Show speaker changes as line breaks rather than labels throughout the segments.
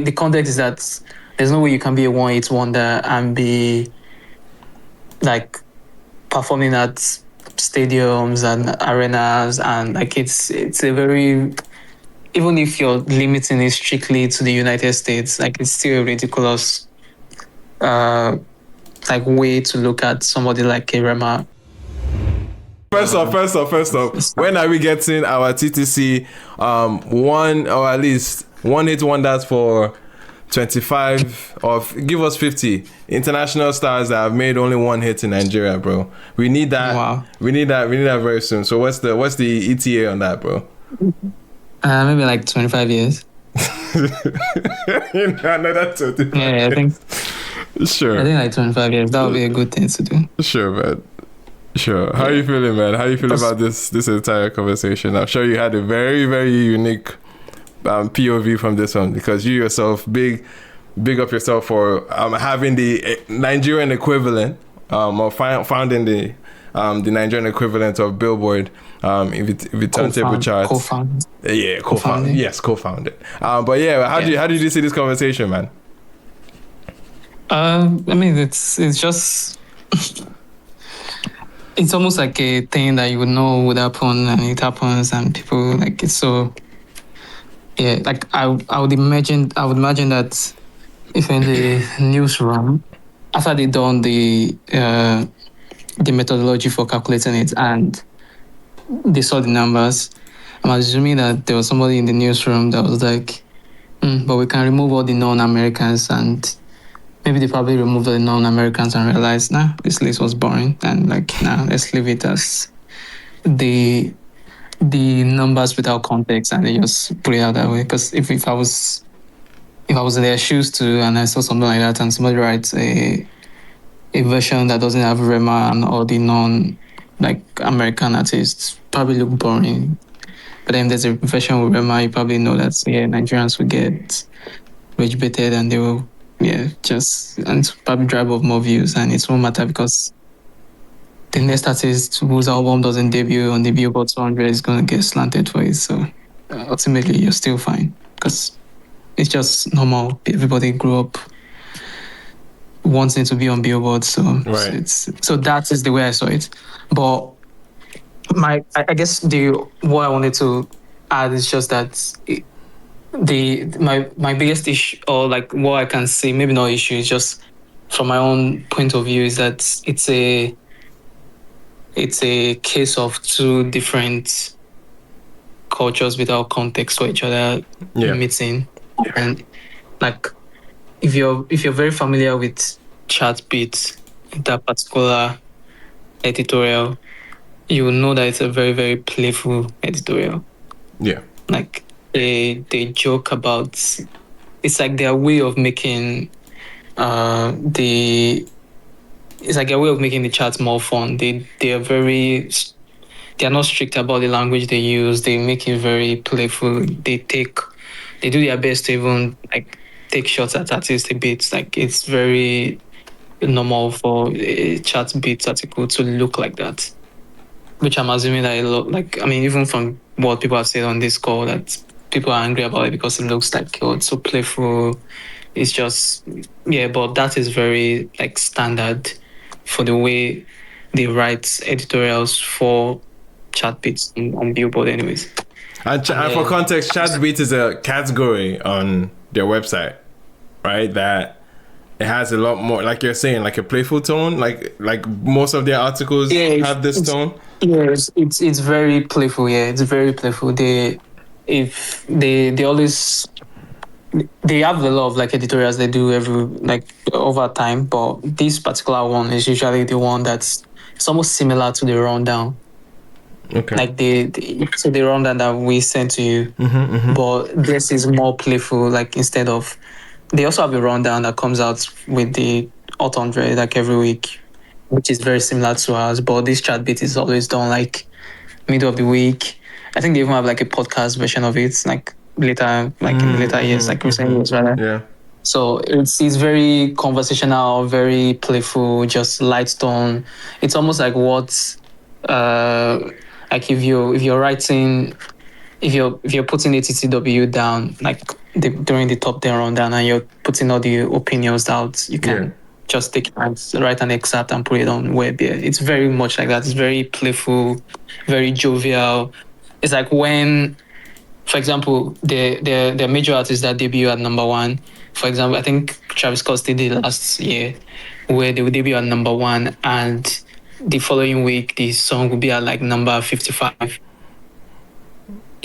the context is that there's no way you can be a one-hit wonder and be like performing at stadiums and arenas, and like it's a very, even if you're limiting it strictly to the United States, like it's still a ridiculous like way to look at somebody like a Rema.
First off, when are we getting our TTC one, or at least one hit wonders for 25, or give us 50 international stars that have made only one hit in Nigeria, bro? We need that.
Wow.
We need that very soon. So what's the ETA on that, bro?
Maybe like 25 years.
Another 25.
Yeah, I think.
Sure.
I think like 25 years. That would be a good thing to do.
Sure, man. Sure. How are you feeling, man? How are you feeling about this entire conversation? I'm sure you had a very, very unique POV from this one, because you yourself, big up yourself for having the Nigerian equivalent, or founding the Nigerian equivalent of Billboard, if it turntable charts.
Co-founded.
Yeah, co-founded. Yes, co-founded. But yeah, how did you see this conversation, man?
I mean, it's just it's almost like a thing that you would know would happen, and it happens, and people like it. So yeah, like I would imagine that if in the newsroom, after they done the methodology for calculating it and they saw the numbers, I'm assuming that there was somebody in the newsroom that was like, but we can remove all the non-Americans, and maybe they probably removed the non-Americans and realized, nah, this list was boring, and like, nah, let's leave it as the numbers without context, and they just put it out that way. Because if I was in their shoes too, and I saw something like that, and somebody writes a version that doesn't have Rema and all the like American artists, probably look boring. But then there's a version with Rema, you probably know that Nigerians will get rage baited, and they will and probably drive up more views, and it won't matter because the next artist whose album doesn't debut on the Billboard 200 is going to get slanted for it. So ultimately, you're still fine because it's just normal. Everybody grew up wanting to be on Billboard, so
right.
So that is the way I saw it. But I guess what I wanted to add is just that my biggest issue, or like what I can say, maybe not issue, is just from my own point of view, is that it's a case of two different cultures without context for each other meeting. And like if you're very familiar with chat beats, that particular editorial, you will know that it's a very, very playful editorial.
Yeah.
Like they joke about, it's like their way of making it's like a way of making the chat more fun. They are not strict about the language they use. They make it very playful. They do their best to even like take shots at artists a bit. Like it's very normal for a chat beats article to look like that, which I'm assuming that a lot, like, I mean, even from what people have said on this call, that people are angry about it because it looks like, oh, it's so playful. It's just, but that is very like standard for the way they write editorials for chat beats on Billboard anyways.
And for context, chat beat is a category on their website, right? That it has a lot more, like you're saying, like a playful tone, like most of their articles have this tone.
Yes, it's very playful. Yeah, it's very playful. They always, they have a lot of like editorials they do over time, but this particular one is usually the one it's almost similar to the rundown.
Okay.
Like the rundown that we sent to you, but this is more playful. Like instead of, they also have a rundown that comes out with the Hot 100 like every week, which is very similar to ours. But this chat beat is always done like middle of the week. I think they even have like a podcast version of it, like later, like in the later years, like recent years rather.
Yeah.
So it's very conversational, very playful, just light tone. It's almost like what, like if you're writing, if you're putting ATTW down, like during the top 10 rundown and you're putting all the opinions out, you can just take it and write an excerpt and put it on web. Yeah, it's very much like that. It's very playful, very jovial. It's like when, for example, the major artists that debut at number one. For example, I think Travis Scott did it last year, where they would debut at number one, and the following week the song would be at like number 55.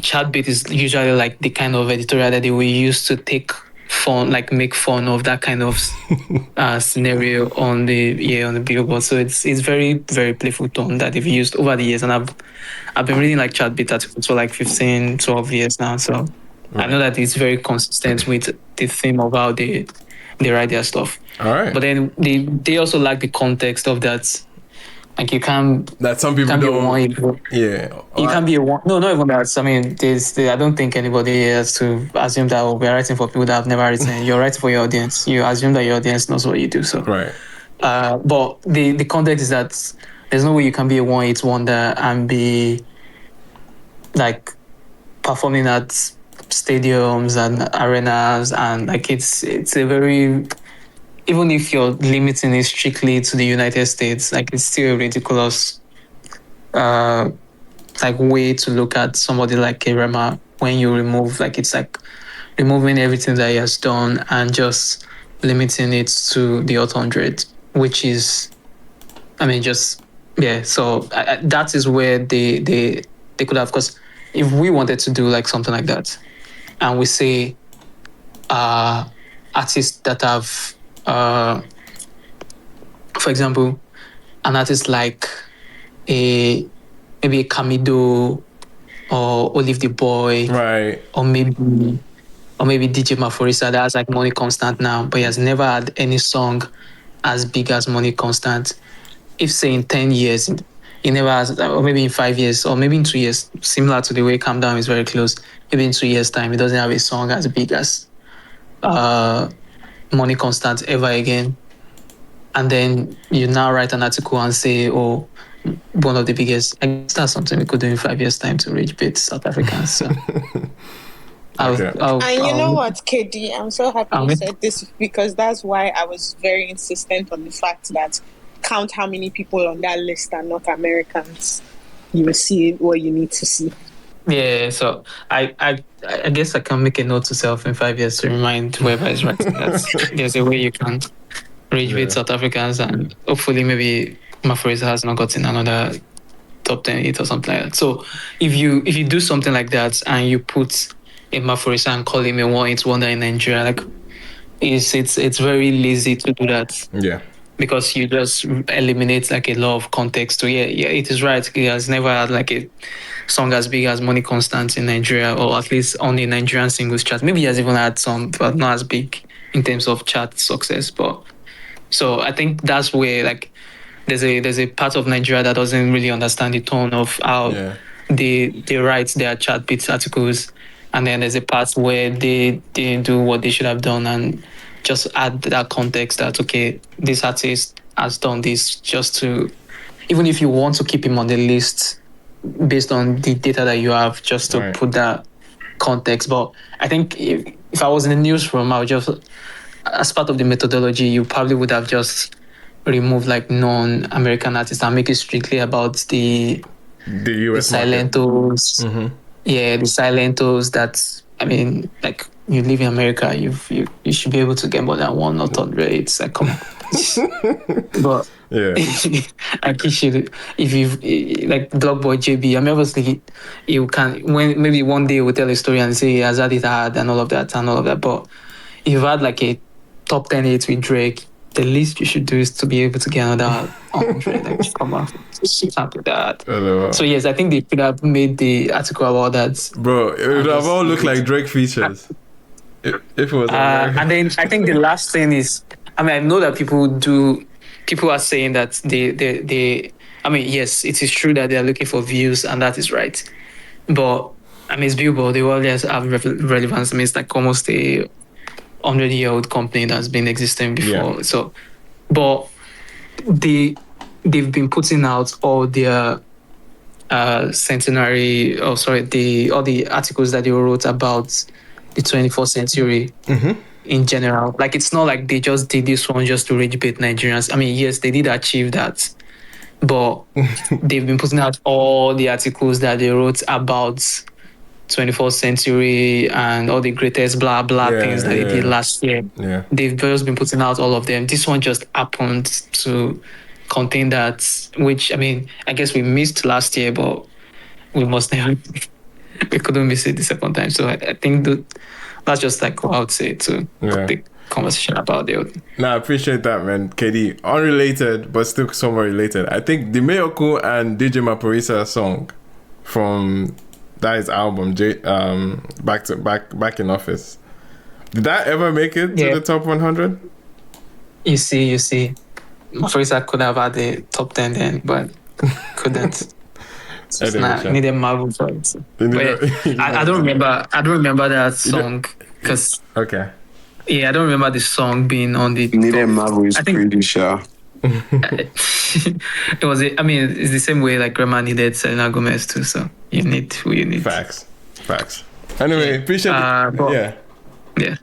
Chat bait is usually like the kind of editorial that they will use to take fun, like make fun of that kind of scenario on the Billboard. So it's very playful tone that they've used over the years, and I've been reading like chat bait articles for like 15, 12 years now. So I know that it's very consistent with the theme of how they write their stuff.
All right.
But then they also lack the context of that. Like you can't.
That some people don't. Yeah.
You can't be a one. No, not even that. I mean, I don't think anybody has to assume that we're writing for people that have never written. You're writing for your audience. You assume that your audience knows what you do. So
right.
But the context is that there's no way you can be a one-hit wonder and be like performing at stadiums and arenas, and like it's a very, even if you're limiting it strictly to the United States, like it's still a ridiculous like way to look at somebody like a Rema when you remove, like it's like removing everything that he has done and just limiting it to the Hot 100, which is, I mean, just so that is where they could have, because if we wanted to do like something like that and we say artists that have for example, an artist like maybe a Camido or Olive the Boy,
right,
or maybe DJ Maforisa that has like Money Constant now, but he has never had any song as big as Money Constant. If say in 10 years, he never has, or maybe in 5 years, or maybe in 2 years, similar to the way Calm Down is very close, maybe in 2 years' time, he doesn't have a song as big as Money Constant ever again. And then you now write an article and say, oh, one of the biggest, I guess that's something we could do in 5 years' time to reach big South Africans. So.
And you know what, KD, I'm so happy you said this, because that's why I was very insistent on the fact that count how many people on that list are not Americans. You will see what you need to see.
Yeah, so I guess I can make a note to self in 5 years to remind whoever is writing that there's a way you can reach with South Africans, and hopefully maybe Maforisa has not gotten another top 10 hit or something like that. So if you do something like that and you put a Maforisa and call him a one-hit wonder in Nigeria, like it's very lazy to do that.
Yeah.
Because you just eliminate like a lot of context to it is right. He has never had like a song as big as Money Constant in Nigeria, or at least on the Nigerian singles chart. Maybe he has even had some, but not as big in terms of chart success. But so I think that's where like there's a part of Nigeria that doesn't really understand the tone of how they write their chart beats articles, and then there's a part where they do what they should have done and just add that context that, okay, this artist has done this just to, even if you want to keep him on the list based on the data that you have, just to put that context. But I think if I was in the newsroom, I would just, as part of the methodology, you probably would have just removed like non-American artists and make it strictly about the
US
the Silentos.
Mm-hmm.
Yeah, the Silentos that, I mean, like, you live in America, you should be able to get more than one, not 100. It's like, come on. But like, you should, if you like Dog Boy JB, I mean, obviously you can, when maybe one day we'll tell a story and say he has had it hard and all of that. But if you've had like a top 10 hits with Drake, the least you should do is to be able to get another 100. Like, come on, something like that. So yes, I think they could have made the article about that.
Bro, it would have all looked like Drake features. If it was
and then I think the last thing is, I mean, I know that people are saying that they I mean, yes, it is true that they are looking for views, and that is right. But I mean, it's Billboard, they always have relevance. I mean, it's like almost a 100-year-old company that's been existing before. Yeah. So, but they've been putting out all their all the articles that they wrote about the 21st century in general. Like, it's not like they just did this one just to rage bait Nigerians. I mean, yes, they did achieve that, but they've been putting out all the articles that they wrote about 21st century and all the greatest blah blah things that they did last year.
Yeah.
They've just been putting out all of them. This one just happened to contain that, which, I mean, I guess we missed last year, but we must never, we couldn't miss it the second time. So I think that's just like what I would say to the conversation about the.
No, I appreciate that, man. KD, unrelated, but still somewhat related. I think the Mayoko and DJ Maporisa song from that album, Back in Office. Did that ever make it to the top 100?
You see. Maporisa could have had the top 10 then, but couldn't. Needed Marvel for it. I don't remember that song because.
Okay.
Yeah, I don't remember the song being on the.
Needed Marvel is pretty sure.
It was. I mean, it's the same way like Rema needed Selena Gomez too. So you need who you need.
Facts. Anyway, appreciate it.
Yeah.